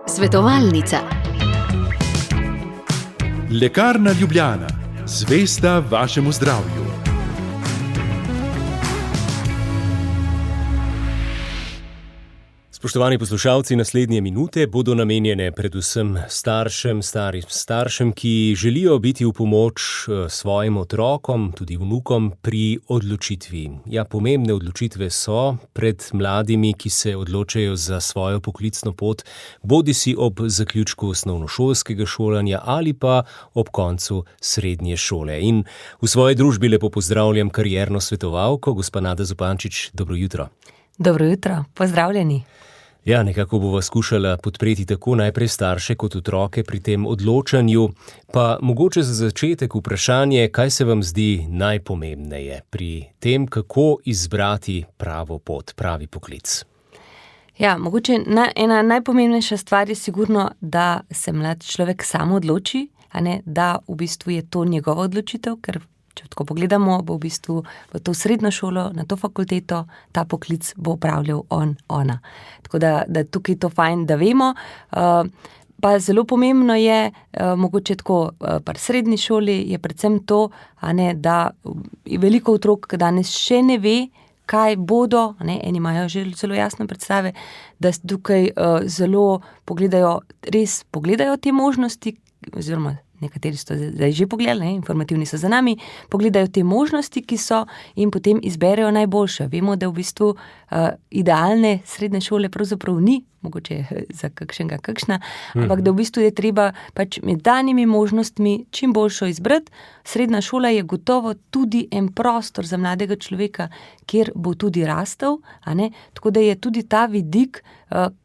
Svetovalnica. Lekarna Ljubljana, zvesta vašemu zdravju. Spoštovani poslušalci, naslednje minute bodo namenjene predvsem starim staršem, ki želijo biti v pomoč svojim otrokom, tudi vnukom pri odločitvi. Ja, pomembne odločitve so pred mladimi, ki se odločajo za svojo poklicno pot, bodisi ob zaključku osnovnošolskega šolanja ali pa ob koncu srednje šole. In v svoji družbi lepo pozdravljam karierno svetovalko, gospa Nada Zupančič. Dobro jutro. Dobro jutro, pozdravljeni. Ja, nekako bova skušala podpreti tako najprej starše kot otroke pri tem odločanju, pa mogoče za začetek vprašanje, kaj se vam zdi najpomembneje pri tem, kako izbrati pravo pot, pravi poklic? Ja, mogoče ena najpomembnejša stvar je sigurno, da se mlad človek sam odloči, a ne, da v bistvu je to njegova odločitev, ker če tako pogledamo, bo v bistvu v to srednjo šolo, na to fakulteto, ta poklic bo upravljal ona. Tako da tukaj to fajn, da vemo. Pa zelo pomembno je, mogoče tako pri srednji šoli, je predvsem to, a ne, da veliko otrok danes še ne ve, kaj bodo, ne, eni imajo že zelo jasne predstave, da tukaj zelo pogledajo te možnosti, oziroma nekateri so zdaj že pogledali, informativni so za nami, pogledajo te možnosti, ki so, in potem izberejo najboljše. Vemo, da v bistvu idealne srednje šole pravzaprav ni, mogoče za kakšna, ampak da v bistvu je treba pač med danimi možnostmi čim boljšo izbrati. Srednja šola je gotovo tudi en prostor za mladega človeka, kjer bo tudi rastel, a ne? Tako da je tudi ta vidik,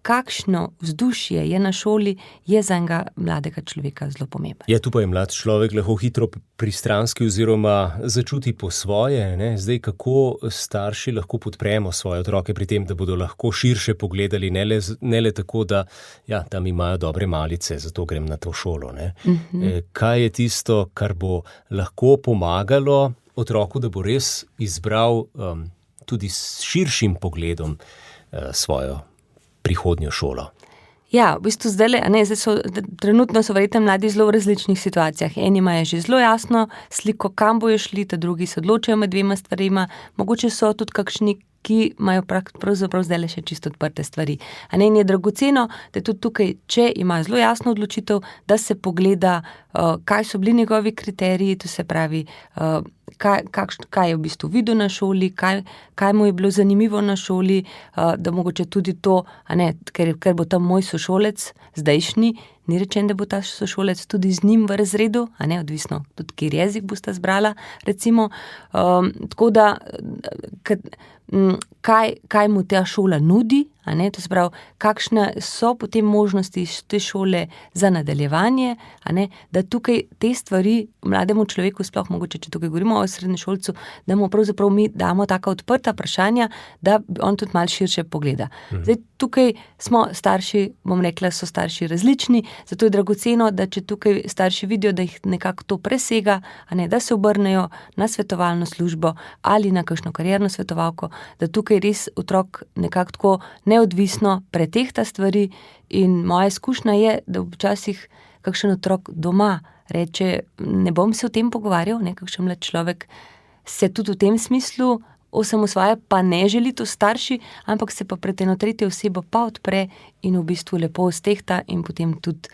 kakšno vzdušje je na šoli, je za enega mladega človeka zelo pomemben. Ja, tu pa je mlad človek lahko hitro pristranski oziroma začuti po svoje, ne? Zdaj, kako starši lahko podpremo svoje otroke pri tem, da bodo lahko širše pogledali, ne le tako, da ja, tam imajo dobre malice, zato grem na to šolo, ne? Kaj je tisto, kar bo lahko pomagalo otroku, da bo res izbral tudi s širšim pogledom svojo prihodnjo šolo? Ja, v bistvu trenutno so verjetno mladi zelo v različnih situacijah. Eni imajo že zelo jasno sliko, kam bojo šli, ta drugi se odločajo med dvema stvarima, mogoče so tudi kakšni, ki imajo pravzaprav zdaj še čisto odprte stvari. A ne, in je dragoceno, da tudi tukaj, če ima zelo jasno odločitev, da se pogleda, kaj so bili njegovi kriteriji, to se pravi, kaj je v bistvu videl na šoli, kaj mu je bilo zanimivo na šoli, da mogoče tudi to, a ne, ker bo tam moj sošolec zdajšnji, ni rečen, da bo ta sošolec tudi z njim v razredu, a ne, odvisno tudi, kjer jezik bosta zbrala, recimo, tako da, kaj mu ta šola nudi, a ne, to se pravi, kakšne so potem možnosti te šole za nadaljevanje, a ne, da tukaj te stvari mlademu človeku, sploh mogoče, če tukaj govorimo o srednješolcu, da mu pravzaprav mi damo taka odprta vprašanja, da on tudi malo širše pogleda. Zdaj, tukaj smo starši, bom rekla, so starši različni, zato je dragoceno, da če tukaj starši vidijo, da jih nekako to presega, a ne, da se obrnejo na svetovalno službo ali na kakšno karierno svetovalko, da tukaj res otrok nekako tako neodvisno pretehta stvari, in moja izkušnja je, da včasih kakšen otrok doma reče, ne bom se o tem pogovarjal, kakšen mlad človek se tudi v tem smislu osamosvaja, pa ne želi to starši, ampak se pa pred eno tretjo osebo pa odpre in v bistvu lepo stehta, in potem tudi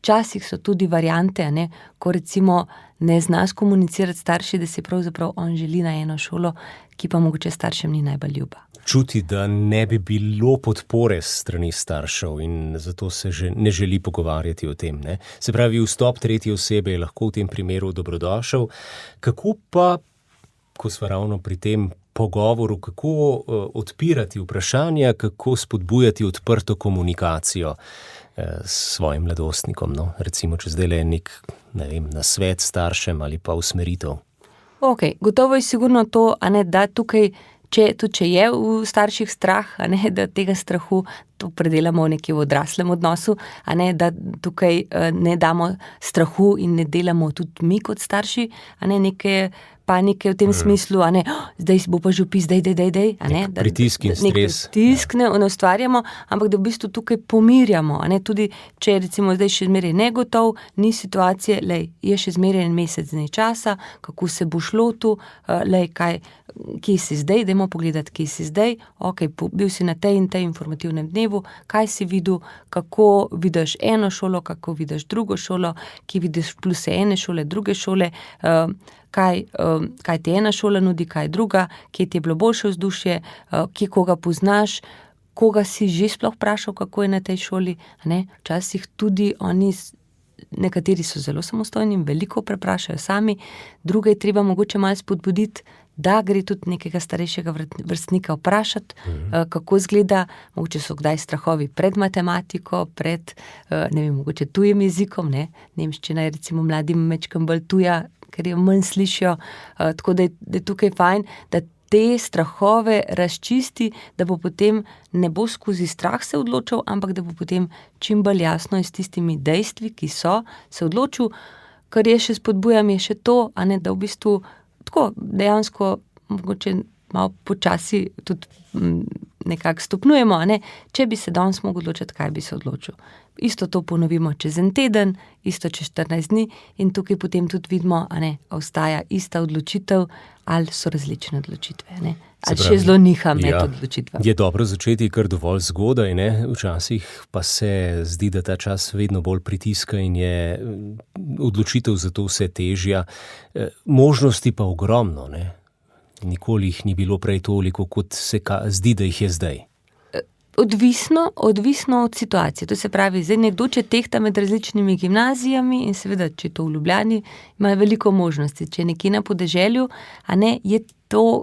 včasih so tudi variante, a ne, ko recimo ne zna skomunicirati starši, da si pravzaprav on želi na eno šolo, ki pa mogoče staršem ni najbolj ljuba. Čuti, da ne bi bilo podpore s strani staršev, in zato se že ne želi pogovarjati o tem, ne. Se pravi, vstop tretje osebe je lahko v tem primeru dobrodošel. Kako pa, ko sva ravno pri tem pogovoru, kako odpirati vprašanja, kako spodbujati odprto komunikacijo s svojim mladostnikom, no? Recimo, če zdaj le nek, ne vem, nasvet staršem ali pa usmeritev. Ok, gotovo je sigurno to, a ne, da tukaj, če je v starših strah, a ne, da tega strahu, to predelamo nekje v odraslem odnosu, a ne, da tukaj ne damo strahu in ne delamo tudi mi kot starši, a ne, neke panike v tem smislu, a ne, zdaj bo pa že vpis, dej, a ne. Pritisk in stres. Nek pritisk ne ustvarjamo, ampak da v bistvu tukaj pomirjamo, a ne, tudi če recimo zdaj še zmeraj negotov, ni situacije, je še zmeraj en mesec dni časa, kako se bo šlo tu, kje si zdaj, dajmo pogledati, kje si zdaj, bil si na tej in tej informativnem dnevu, kaj si videl, kako vidiš eno šolo, kako vidiš drugo šolo, kje vidiš pluse ene šole, druge šole, kaj ti ena šola nudi, kaj druga, kje ti je bilo boljše vzdušje, kje koga poznaš, koga si že sploh vprašal, kako je na tej šoli, a ne, včasih tudi oni, nekateri so zelo samostojni in veliko preprašajo sami, druge je treba mogoče malo spodbuditi, da gre tudi nekega starejšega vrstnika vprašati, kako izgleda, mogoče so kdaj strahovi pred matematiko, pred, mogoče tujim jezikom, ne, nemščina je recimo mladim majčkeno bolj tuja, ker jo manj slišijo, tako da je tukaj fajn, da te strahove razčisti, da bo potem ne bo skozi strah se odločil, ampak da bo potem čim bolj jasno s tistimi dejstvi, ki so, se odločil, kar je še spodbujam, je še to, a ne, da v bistvu tako dejansko mogoče malo počasi tudi nekako stopnjujemo, a ne, če bi se danes mogel odločiti, kaj bi se odločil. Isto to ponovimo čez en teden, isto čez 14 dni in tukaj potem tudi vidimo, a ne, ostaja ista odločitev ali so različne odločitve, ne. Ali še zelo niha med odločitvami. Je dobro začeti kar dovolj zgodaj, ne? Včasih pa se zdi, da ta čas vedno bolj pritiska in je odločitev zato vse težja. Možnosti pa ogromno, ne? Nikoli jih ni bilo prej toliko, kot se zdi, da jih je zdaj. Odvisno od situacije. To se pravi, zdaj nekdo, če tehta med različnimi gimnazijami in seveda, če to v Ljubljani, ima veliko možnosti. Če nekje na podeželju, a ne, je to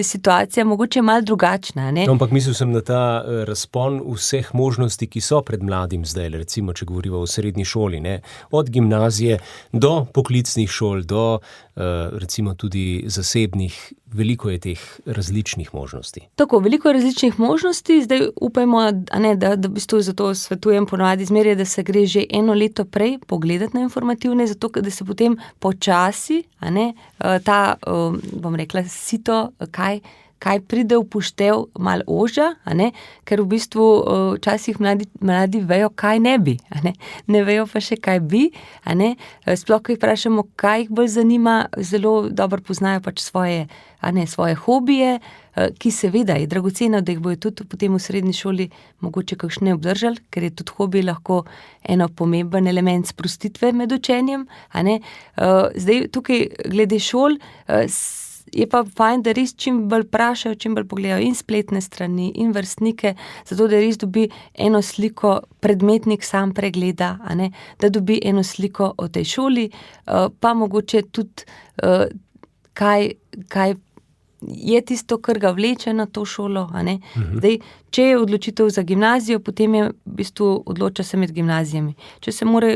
situacija mogoče malo drugačna, ne? Ampak mislil sem na ta razpon vseh možnosti, ki so pred mladim zdaj, recimo, če govorimo o srednji šoli, ne? Od gimnazije do poklicnih šol, do recimo tudi zasebnih, veliko je teh različnih možnosti. Tako, veliko je različnih možnosti, zdaj upajmo, a ne, da v bistvu zato svetujem ponavadi zmeraj, da se gre že eno leto prej pogledati na informativne, zato da se potem počasi, a ne, ta, bom rekla, sito, kaj pride v poštev malo ožja, a ne, ker v bistvu včasih mladi vejo, kaj ne bi, a ne vejo pa še, kaj bi, a ne, sploh, ko jih vprašamo, kaj jih bolj zanima, zelo dobro poznajo pač svoje hobije, ki seveda je dragoceno, da jih bojo tudi potem v srednji šoli mogoče kakšne obdržali, ker je tudi hobij lahko eno pomemben element sprostitve med učenjem, a ne. Zdaj tukaj glede šol, je pa fajn, da res čim bolj vprašajo, čim bolj pogledajo in spletne strani in vrstnike, zato da res dobi eno sliko, predmetnik sam pregleda, a ne, da dobi eno sliko o tej šoli, pa mogoče tudi kaj je tisto, kar ga vleče na to šolo, a ne. Zdaj, če je odločitev za gimnazijo, potem je v bistvu odloča se med gimnazijami. Če se mora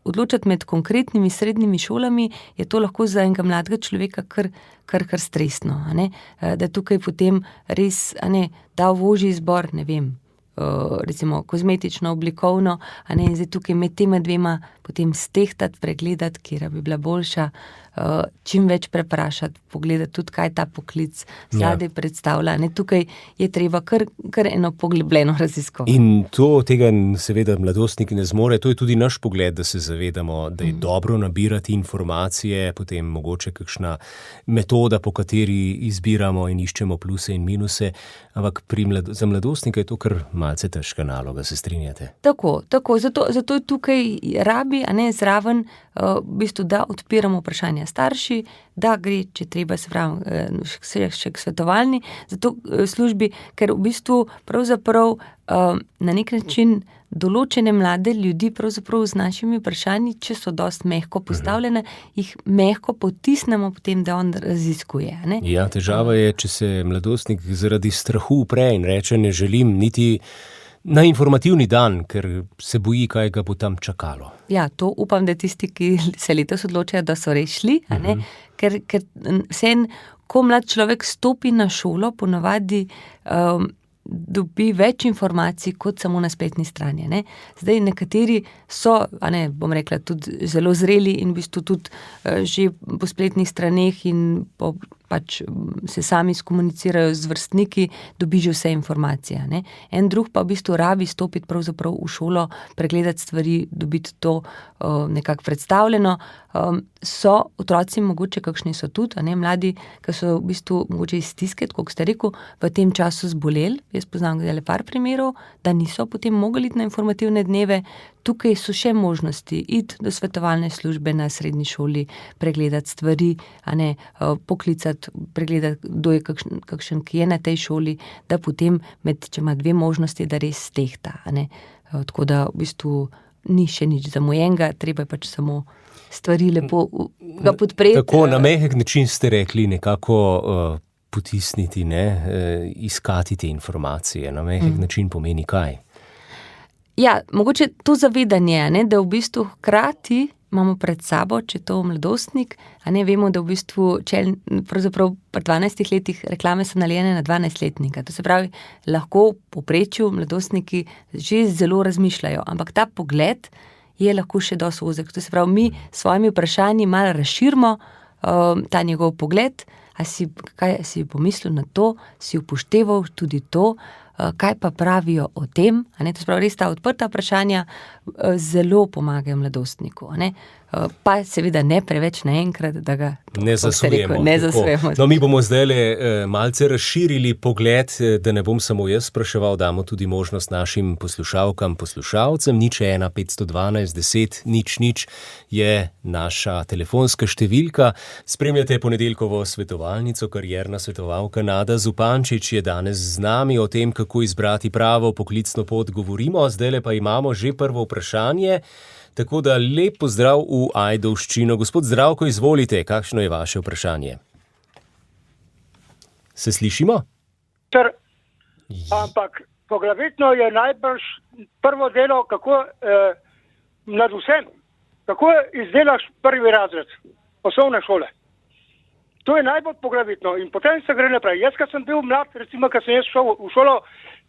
odločati med konkretnimi srednjimi šolami, je to lahko za enega mladega človeka kar stresno, a ne. Da tukaj potem res, a ne, da v ožji izbor, ne vem, recimo kozmetično, oblikovno, a ne, in zdaj tukaj med tema dvema potem stehtati, pregledati, katera bi bila boljša, čim več preprašati, pogledati tudi, kaj ta poklic zadaj predstavlja. Ne, tukaj je treba kar eno poglobljeno raziskovanje. In tega seveda mladostnik ne zmore, to je tudi naš pogled, da se zavedamo, da je dobro nabirati informacije, potem mogoče kakšna metoda, po kateri izbiramo in iščemo pluse in minuse, ampak za mladostnika je to kar malce težka naloga, se strinjate? Tako, zato je tukaj rabi, a ne, zraven, v bistvu, da odpiramo vprašanja starši, da gre, če treba, se pravi, še k svetovalni, zato službi, ker v bistvu pravzaprav na nek način določene mlade ljudi pravzaprav z našimi vprašanji, če so dosti mehko postavljene, jih mehko potisnemo potem, da on raziskuje, ne? Ja, težava je, če se mladostnik zaradi strahu upre in reče, ne želim niti na informativni dan, ker se boji, kaj ga bo tam čakalo. Ja, to upam, da tisti, ki se letos odločajo, da so res šli, a ne, ker vseeno, ko mlad človek stopi na šolo, ponavadi dobi več informacij kot samo na spletni strani. Ne. Zdaj nekateri so, bom rekla, tudi zelo zreli in v bistvu tudi že po spletnih straneh in pač se sami skomunicirajo z vrstniki, dobi že vse informacije. Ne. En drug pa v bistvu rabi stopiti pravzaprav v šolo, pregledati stvari, dobiti to nekako predstavljeno. So otroci mogoče, kakšni so tudi, mladi, ki so v bistvu mogoče iz stiske, kot ste rekel, v tem času zboleli. Jaz poznam le par primerov, da niso potem mogli iti na informativne dneve. Tukaj so še možnosti iti do svetovalne službe na srednji šoli, pregledati stvari, poklicati, pregledati, kdo je kakšen, ki je na tej šoli, da potem, če ima dve možnosti, da res stehta. Tako da v bistvu ni še nič zamujenega, treba je pač samo stvari lepo ga podpreti. Tako na mehek način ste rekli, nekako potisniti, iskati te informacije. Na mehek način pomeni kaj? Ja, mogoče to zavedanje, da v bistvu hkrati imamo pred sabo, če to mladostnik, vemo, da v bistvu, pravzaprav pri 12 letih reklame so narejene na 12-letnika. To se pravi, lahko v povprečju mladostniki že zelo razmišljajo, ampak ta pogled je lahko še dosti ozek. To se pravi, mi s svojimi vprašanji malo razširimo ta njegov pogled, kaj si pomislil na to, si upošteval tudi to, kaj pa pravijo o tem, to se pravi, res ta odprta vprašanja zelo pomagajo mladostniku, pa seveda ne preveč naenkrat, da ga ne zasujemo. No, mi bomo zdaj malce razširili pogled, da ne bom samo jaz spraševal, damo tudi možnost našim poslušalkam, poslušalcem. 01 512 10 0 je naša telefonska številka. Spremljate ponedeljkovo svetovalnico, karierna svetovalka Nada Zupančič je danes z nami. O tem, kako izbrati pravo poklicno pot, govorimo. Zdajle pa imamo že prvo vprašanje. Tako da lep pozdrav v Ajdovščino. Gospod Zdravko, izvolite, kakšno je vaše vprašanje? Se slišimo? Ampak poglavitno je najbrž prvo delo, kako nad vsem, kako izdelaš prvi razred osnovne šole. To je najbolj poglavitno in potem se gre naprej. Jaz, kad sem bil mlad, recimo, kad sem jaz šel v šolo,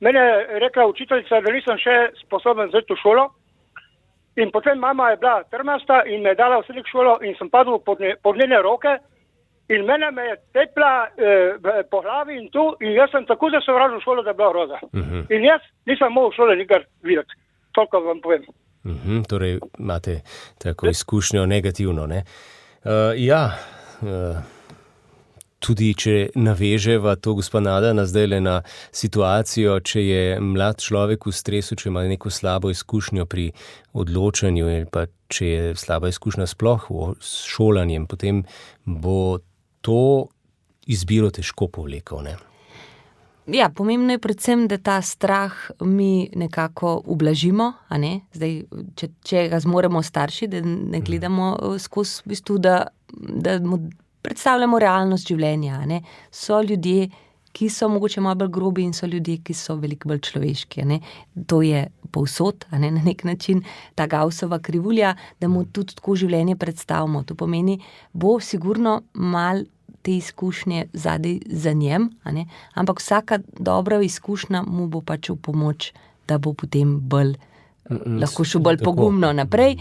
mene je rekla učiteljica, da nisem še sposoben zeti v šolo. In potem mama je bila trmasta in me je dala v srednjo šolo in sem padel pod njene roke in mene me je tepla po glavi in tu in jaz sem tako zasovražil šolo, da je bila groza. In jaz nisem mogel šole nikar videti. Toliko vam povem. Torej imate tako izkušnjo negativno, ne? Tudi če naveževa to gospa Nada zdajle na situacijo, če je mlad človek v stresu, če ima neko slabo izkušnjo pri odločanju ali pa če je slaba izkušnja sploh s šolanjem, potem bo to izbiro težko povlekel, ne? Ja, pomembno je predvsem, da ta strah mi nekako ublažimo, Zdaj, če ga zmoremo starši, da ne gledamo skozi v bistvu, da mu predstavljamo realnost življenja, So ljudje, ki so mogoče malo bolj grobi in so ljudje, ki so veliko bolj človeški, To je povsod, na nek način, ta Gaussova krivulja, da mu tudi tako življenje predstavimo. To pomeni, bo sigurno malo te izkušnje zadaj za njem, ampak vsaka dobra izkušnja mu bo pač v pomoč, da bo potem bolj lahko šel bolj pogumno naprej,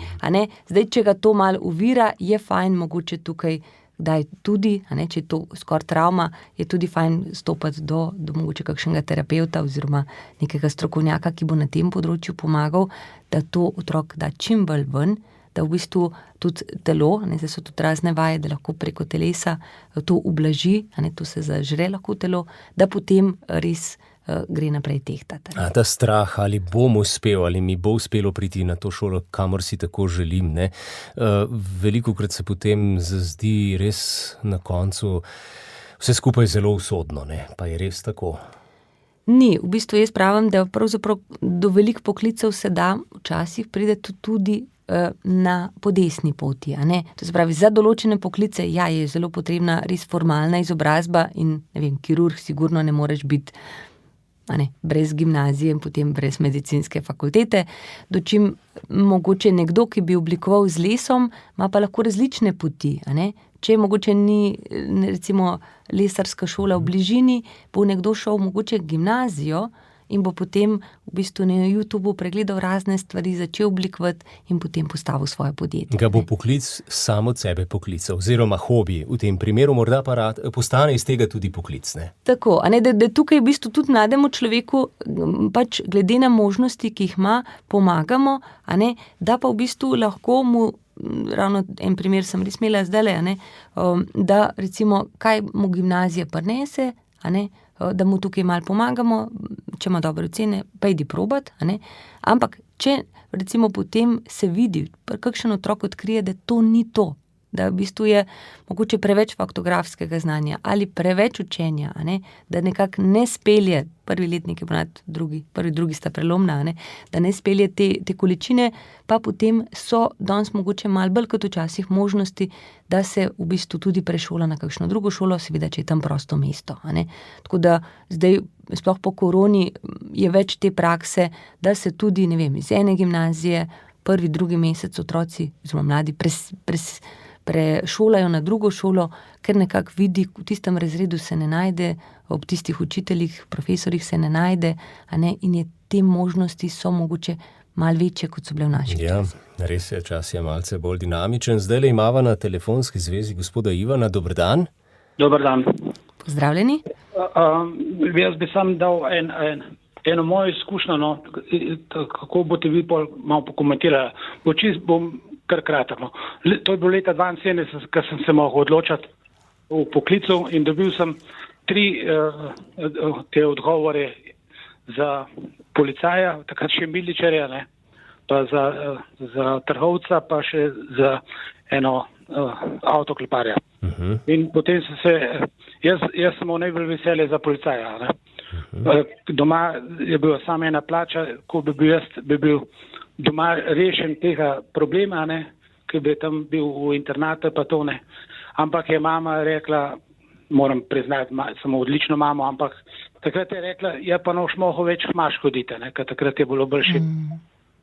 Zdaj, če ga to malo ovira, je fajn mogoče tukaj kdaj tudi, če je to skoraj travma, je tudi fajn stopiti do mogoče kakšnega terapevta oziroma nekega strokovnjaka, ki bo na tem področju pomagal, da to otrok da čim bolj ven, da v bistvu tudi telo, zdaj so tudi razne vaje, da lahko preko telesa to ublaži, to se zažre lahko telo, da potem res gre naprej tehtati. Ta strah, ali bom uspel, ali mi bo uspelo priti na to šolo, kamor si tako želim, velikokrat se potem zazdi res na koncu vse skupaj zelo usodno, pa je res tako. Ni, v bistvu jaz pravim, da pravzaprav do veliko poklicev se da včasih pride tudi na podesni poti, To se pravi, za določene poklice, je zelo potrebna res formalna izobrazba in, kirurg sigurno ne moreš biti brez gimnazije in potem brez medicinske fakultete, dočim mogoče nekdo, ki bi oblikoval z lesom, ima pa lahko različne poti, Če mogoče ni, recimo, lesarska šola v bližini, bo nekdo šel mogoče gimnazijo, in bo potem v bistvu na YouTubu pregledal razne stvari, začel oblikovati in potem postavil svoje podjetje. Ga bo poklic sam od sebe poklical, oziroma hobi v tem primeru, morda pa postane iz tega tudi poklic, ne? Tako, da tukaj v bistvu tudi mlademu človeku pač glede na možnosti, ki jih ima, pomagamo, da pa v bistvu lahko mu, ravno en primer sem res imela zdajle, da recimo, kaj mu gimnazija prinese, da mu tukaj malo pomagamo, če ima dobre ocene, pa idi probat, ampak če recimo potem se vidi, kakšen otrok odkrije, da to ni to, da v bistvu je mogoče preveč faktografskega znanja ali preveč učenja, da nekako ne spelje, prvi letnik je ponad prvi, drugi sta prelomna, da ne spelje te količine, pa potem so danes mogoče malo bolj kot včasih možnosti, da se v bistvu tudi prešola na kakšno drugo šolo, seveda, če je tam prosto mesto. Tako da zdaj, sploh po koroni, je več te prakse, da se tudi, iz ene gimnazije prvi, drugi mesec otroci, zelo mladi, prešolajo na drugo šolo, ker nekako vidi, v tistem razredu se ne najde, ob tistih učiteljih, profesorjih se ne najde, in je te možnosti so mogoče malo večje, kot so bile v naših časih. Res je, čas je malce bolj dinamičen. Zdajle imava na telefonski zvezi gospoda Ivana. Dober dan. Dober dan. Pozdravljeni. Jaz bi sam dal eno mojo izkušnjo, kako boste vi malo pokomentirali. Bom kar kratek. To je bilo leta 1972, ko sem se mogel odločati v poklicu in dobil sem 3 te odgovore za policaja, takrat še miličarja, pa za trgovca, pa še za eno avtokleparja. In potem jaz sem imel najbolj veselje za policaja. Doma je bila samo ena plača, ko bi bil doma rešen tega problema, ki bi tam bil v internatu, pa to ne. Ampak je mama rekla, moram priznati, samo odlično mamo, ampak takrat je rekla, pa noš mogel več hmaš hoditi, ker takrat je bilo boljše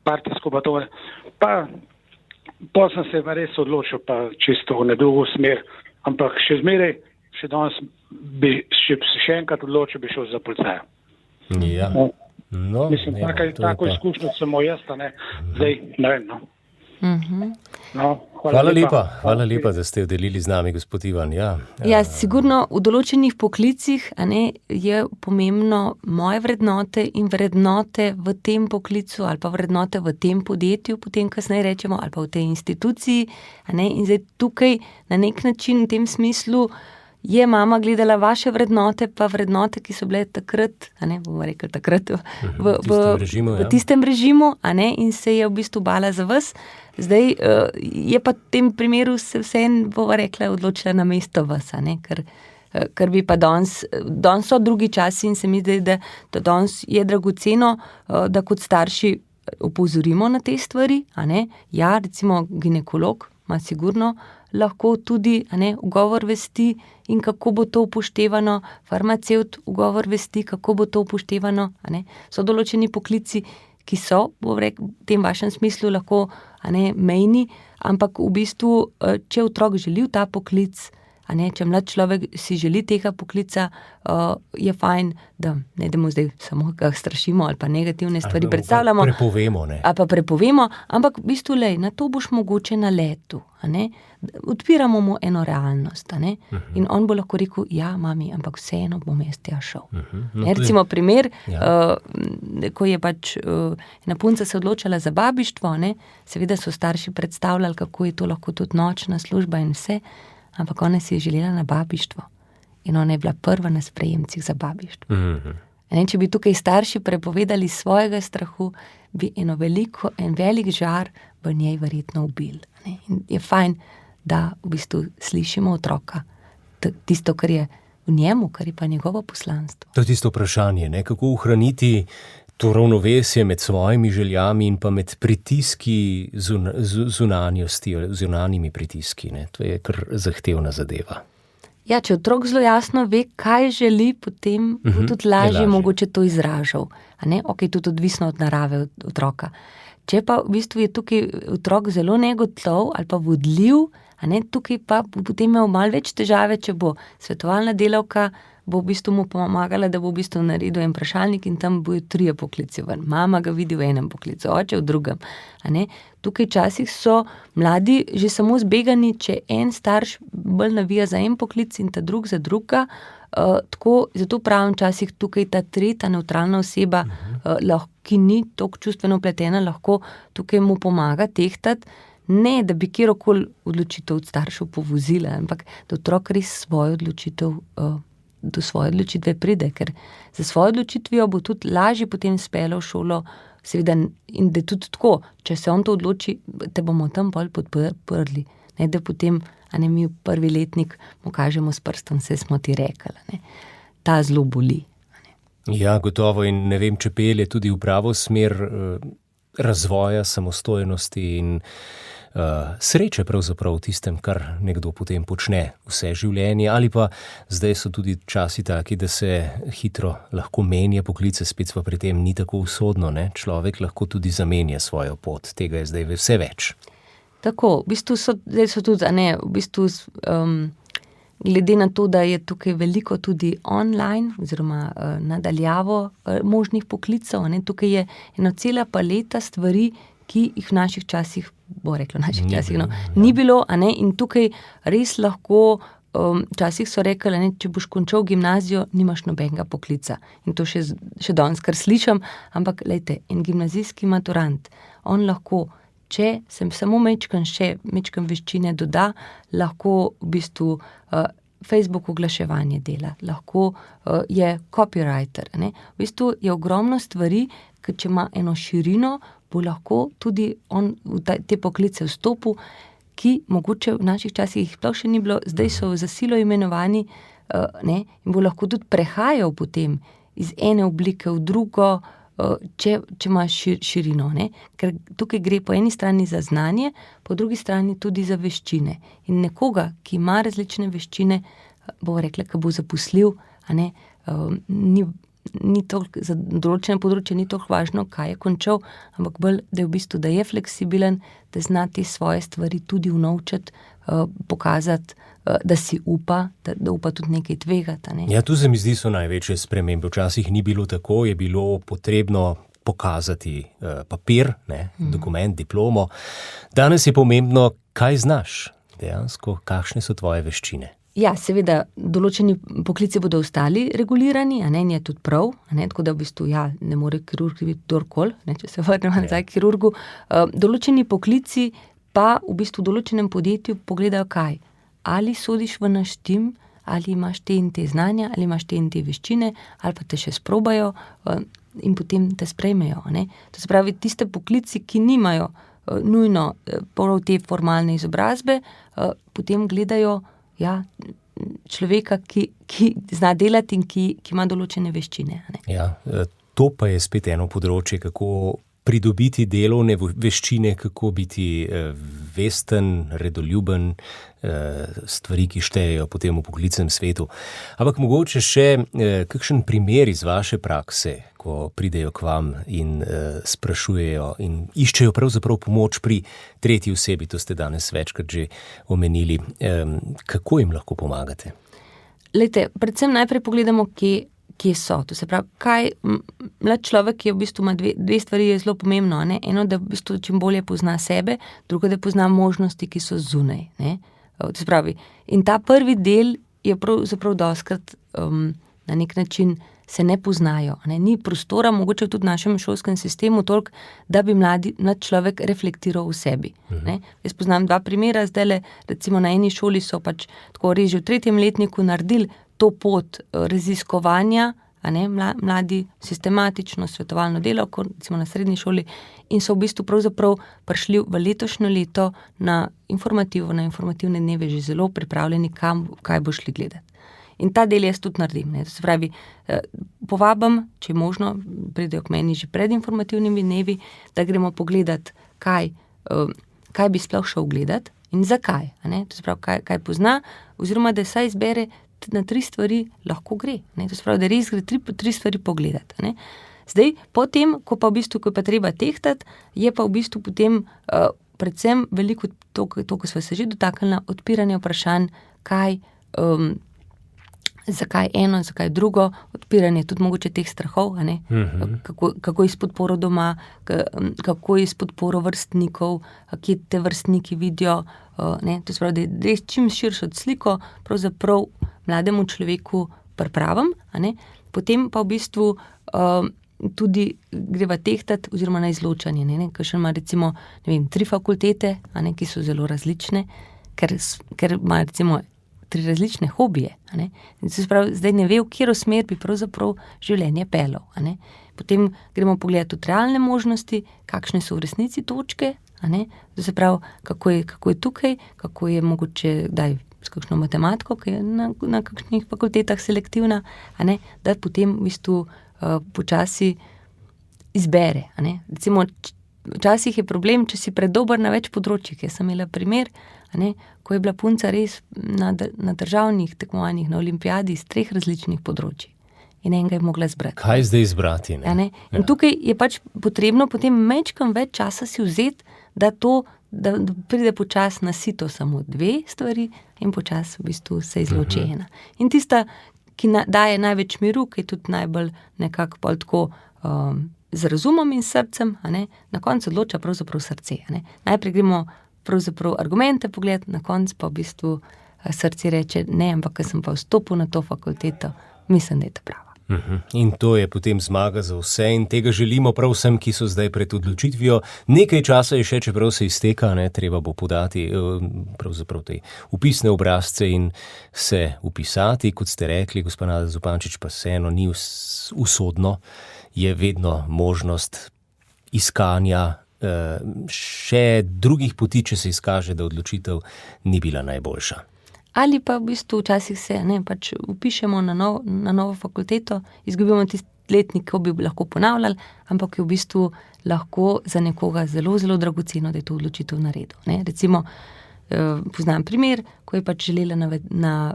partijsko, pa to ne. Pa sem se pa res odločil, pa čisto v drugo smer, ampak še zmeraj, še danes bi še enkrat odločil, bi šel za policaja. Ja. Mislim, tako izkušnjo sem jaz, zdaj ne vem. Hvala lepa, da ste jo delili z nami, gospod Ivan. Ja, sigurno v določenih poklicih je pomembno moje vrednote in vrednote v tem poklicu ali pa vrednote v tem podjetju, potem kasneje rečemo, ali pa v tej instituciji. In zdaj tukaj na nek način v tem smislu je mama gledala vaše vrednote, pa vrednote, ki so bile takrat, bomo rekli takrat, v tistem režimu, in se je v bistvu bala za vas. Zdaj je pa v tem primeru se vseeno, bova rekla, odločila na mesto vas, ker bi pa danes so drugi časi in se mi zdi, da danes je dragoceno, da kot starši opozorimo na te stvari, Ja, recimo ginekolog ima sigurno lahko tudi ugovor vesti in kako bo to upoštevano, farmacevt ugovor vesti, kako bo to upoštevano. So določeni poklici, ki so v tem vašem smislu lahko mejni, ampak v bistvu, če otrok želi v ta poklic, če mlad človek si želi tega poklica, je fajn, da ne damo zdaj samo ga strašimo ali pa negativne stvari predstavljamo. Prepovemo, ampak v bistvu, na to boš mogoče na letu. Odpiramo mu eno realnost. In on bo lahko rekel, ja, mami, ampak vseeno bom jaz tja šel. Recimo primer, ko je pač ena punca se odločala za babištvo, seveda so starši predstavljali, kako je to lahko tudi nočna služba in vse, ampak ona si je želela na babištvo in ona je bila prva na sprejemcih za babištvo. Če bi tukaj starši prepovedali svojega strahu, bi en velik žar v njej verjetno ubil. In je fajn, da v bistvu slišimo otroka, tisto, kar je v njemu, kar je pa njegovo poslanstvo. To je tisto vprašanje, kako ohraniti to ravnovesje med svojimi željami in pa med pritiski zunanjosti, zunanjimi pritiski. To je kar zahtevna zadeva. Ja, če otrok zelo jasno ve, kaj želi, potem bo tudi lažje mogoče to izražal. Ok, tudi odvisno od narave otroka. Če pa v bistvu je tukaj otrok zelo negotov ali pa vodljiv, tukaj pa bo potem imel malo več težave, če bo svetovalna delavka bo v bistvu mu pomagala, da bo v bistvu naredil en vprašalnik in tam bojo 3 poklici ven. Mama ga vidi v enem poklicu, oče v drugem. A ne? Tukaj časih so mladi že samo zbegani, če en starš bolj navija za en poklic in ta drug za druga. Tako, zato pravim časih tukaj ta tretja nevtralna oseba, ki ni toliko čustveno vpletena, lahko tukaj mu pomaga tehtati, ne da bi kjerokoli odločitev od staršev povozila, ampak da otrok res do svoje odločitve pride, ker za svojo odločitvijo bo tudi lažje potem speljal v šolo, seveda, in da je tudi tako, če se on to odloči, te bomo tam bolj podprli, ne da potem, a ne, mi v prvi letnik mu kažemo s prstom, se smo ti rekli, ne. Ta zelo boli. Ja, gotovo, in ne vem, če pelje tudi v pravo smer razvoja, samostojnosti in sreče pravzaprav v tistem, kar nekdo potem počne vse življenje, ali pa zdaj so tudi časi taki, da se hitro lahko menja poklice, spet pa pri tem ni tako usodno, ne? Človek lahko tudi zamenja svojo pot, tega je zdaj vse več. Tako, v bistvu zdaj so tudi, glede na to, da je tukaj veliko tudi online oziroma nadaljavo možnih poklicov, ne, tukaj je ena cela paleta stvari, ki jih v naših časih, ni bilo, a ne, in tukaj res lahko, včasih so rekli, ne, če boš končal gimnazijo, nimaš nobenega poklica. In to še danes kar slišim, ampak glejte, en gimnazijski maturant, on lahko, če sem samo mečkan veščine doda, lahko v bistvu Facebook oglaševanje dela, lahko je copywriter, ne. V bistvu je ogromno stvari, ker če ima eno širino, bo lahko tudi on v te poklice vstopil, ki mogoče v naših časih jih sploh še ni bilo, zdaj so za silo imenovani, ne, in bo lahko tudi prehajal potem iz ene oblike v drugo, če ima širino, ne? Ker tukaj gre po eni strani za znanje, po drugi strani tudi za veščine. In nekoga, ki ima različne veščine, bo rekla, ki bo zaposljiv, a ne, ni toliko, za določene področje ni toliko važno, kaj je končal, ampak bolj, da je v bistvu, da je fleksibilen, da zna te svoje stvari tudi unovčiti, pokazati, da si upa, da upa tudi nekaj tvegati. Ne? Ja, tu se mi zdi so največje spremembe. Včasih ni bilo tako, je bilo potrebno pokazati papir, ne, dokument, diplomo. Danes je pomembno, kaj znaš dejansko, kakšne so tvoje veščine. Ja, seveda, določeni poklici bodo ostali regulirani, a ne, in je tudi prav, a ne, tako da v bistvu, ja, ne more kirurg biti kdorkoli, ne, če se vrnemo nazaj k kirurgu. Določeni poklici pa v bistvu v določenem podjetju pogledajo kaj? Ali sodiš v naš tim, ali imaš te in te znanja, ali imaš te in te veščine, ali pa te še sprobajo in potem te sprejmejo, ne. To se pravi, tiste poklici, ki nimajo nujno prav te formalne izobrazbe, potem gledajo, ja, človeka, ki zna delati in ki ima določene veščine. Ne? Ja, to pa je spet eno področje, kako pridobiti delovne veščine, kako biti vesten, redoljuben, stvari, ki štejejo potem v poklicnem svetu. Ampak mogoče še kakšen primer iz vaše prakse, ko pridejo k vam in sprašujejo in iščejo pravzaprav pomoč pri tretji osebi, to ste danes večkrat že omenili. Kako jim lahko pomagate? Lejte, predvsem najprej pogledamo, kje so. To se pravi, kaj mlad človek je v bistvu ima dve stvari je zelo pomembno, ne? Eno, da v bistvu čim bolje pozna sebe, drugo, da pozna možnosti, ki so zunaj, ne? To se pravi, in ta prvi del je pravzaprav dostikrat na nek način se ne poznajo, ne? Ni prostora, mogoče tudi v našem šolskem sistemu toliko, da bi mlad človek reflektiral v sebi, ne? Jaz poznam 2 primera, zdajle, recimo na eni šoli so pač tako res že v 3. letniku naredili to pot raziskovanja, a ne, mladi sistematično svetovalno delo, kot recimo na srednji šoli, in so v bistvu pravzaprav prišli v letošnjo leto na informativne dneve že zelo pripravljeni, kaj bo šli gledati. In ta del jaz tudi naredim, ne. To se pravi, povabim, če je možno, pridejo k meni že pred informativnimi dnevi, da gremo pogledati, kaj bi sploh šel gledati in zakaj, a ne. To se pravi, kaj pozna, oziroma da saj izbere na 3 stvari lahko gre, ne. To se pravi, da res gre 3 stvari pogledati, ne. Zdaj, potem, ko pa treba tehtati, je pa v bistvu potem predvsem veliko to, ko smo se že dotaknili, odpiranje vprašanj, kaj zakaj eno, zakaj drugo, odpiranje tudi mogoče teh strahov, a ne? Kako je s podporo doma, kako je s podporo vrstnikov, kje te vrstniki vidijo, ne? To se pravi, da res čim širšo sliko pravzaprav mlademu človeku pripravim, a ne? Potem pa v bistvu tudi greva tehtati oziroma na izločanje, ne? Kakšen ima recimo, 3 fakultete, a ne, ki so zelo različne, ker ima recimo 3 različne hobije, a ne. In se pravi, zdaj ne ve, v katero smer bi pravzaprav življenje peljal, a ne. Potem gremo pogledati tudi realne možnosti, kakšne so v resnici točke, a ne. Se pravi, kako je tukaj, kako je mogoče, s kakšno matematiko, ki je na kakšnih fakultetah selektivna, a ne, da potem v bistvu počasi izbere, a ne. Recimo, včasih je problem, če si predober na več področjih. Jaz sem imela primer, a ne, ko je bila punca res na državnih tekmovanjih, na olimpijadi iz 3 različnih področij. In enega je mogla izbrati. Kaj zdaj izbrati, ne? Ne? In tukaj je pač potrebno potem majčkeno več časa si vzeti, da pride počasi na sito samo 2 stvari in počasi v bistvu se izloči ena. In tista, ki daje največ miru, ki je tudi najbolj nekako bolj tako z razumom in srcem, a ne, na koncu odloča pravzaprav srce. A ne. Najprej gremo pravzaprav argumente pogledati, na koncu pa v bistvu srce reče ne, ampak ker sem pa vstopil na to fakulteto, mislim, da je to prava. In to je potem zmaga za vse in tega želimo prav vsem, ki so zdaj pred odločitvijo. Nekaj časa je še, čeprav se izteka, ne, treba bo podati pravzaprav te upisne obrazce in se upisati, kot ste rekli, gospa Nada Zupančič, pa vseeno ni usodno, je vedno možnost iskanja še drugih poti, če se izkaže, da odločitev ni bila najboljša. Ali pa v bistvu včasih se pač upišemo na novo fakulteto, izgubimo tisti letnik, ko bi lahko ponavljali, ampak je v bistvu lahko za nekoga zelo, zelo dragoceno, da je to odločitev naredil. Ne? Recimo, poznam primer, ko je pač želela na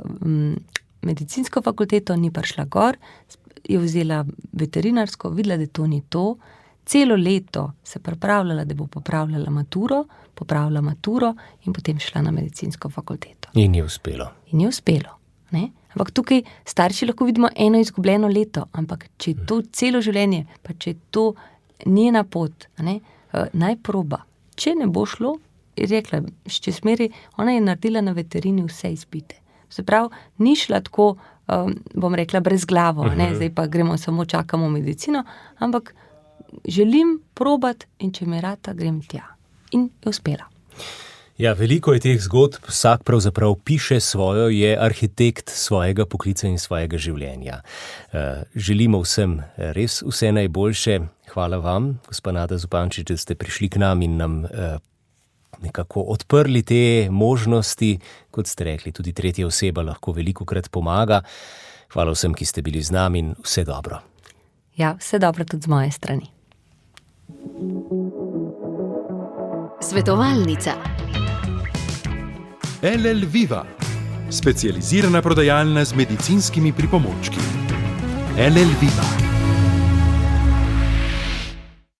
medicinsko fakulteto, ni prišla gor, je vzela veterinarsko, videla, da to ni to, celo leto se pripravljala, da bo popravila maturo in potem šla na medicinsko fakulteto. In je uspelo. Ne? Ampak tukaj starši lahko vidimo eno izgubljeno leto, ampak če je to celo življenje, pa če je to njena pot, ne, naj proba. Če ne bo šlo, je rekla, še smeri, ona je naredila na veterini vse izpite. Se pravi, ni šla tako, bom rekla, brez glavo, ne, zdaj pa gremo samo čakamo medicino, ampak želim probati in če mi rata, grem tja. In je uspela. Ja, veliko je teh zgodb, vsak pravzaprav piše svojo, je arhitekt svojega poklica in svojega življenja. Želimo vsem res vse najboljše. Hvala vam, gospa Nada Zupančič, da ste prišli k nam in nam nekako odprli te možnosti. Kot ste rekli, tudi tretja oseba lahko velikokrat pomaga. Hvala vsem, ki ste bili z nami in vse dobro. Ja, vse dobro tudi z moje strani. Svetovalnica. LL Viva, specializirana prodajalna z medicinskimi pripomočki. LL Viva.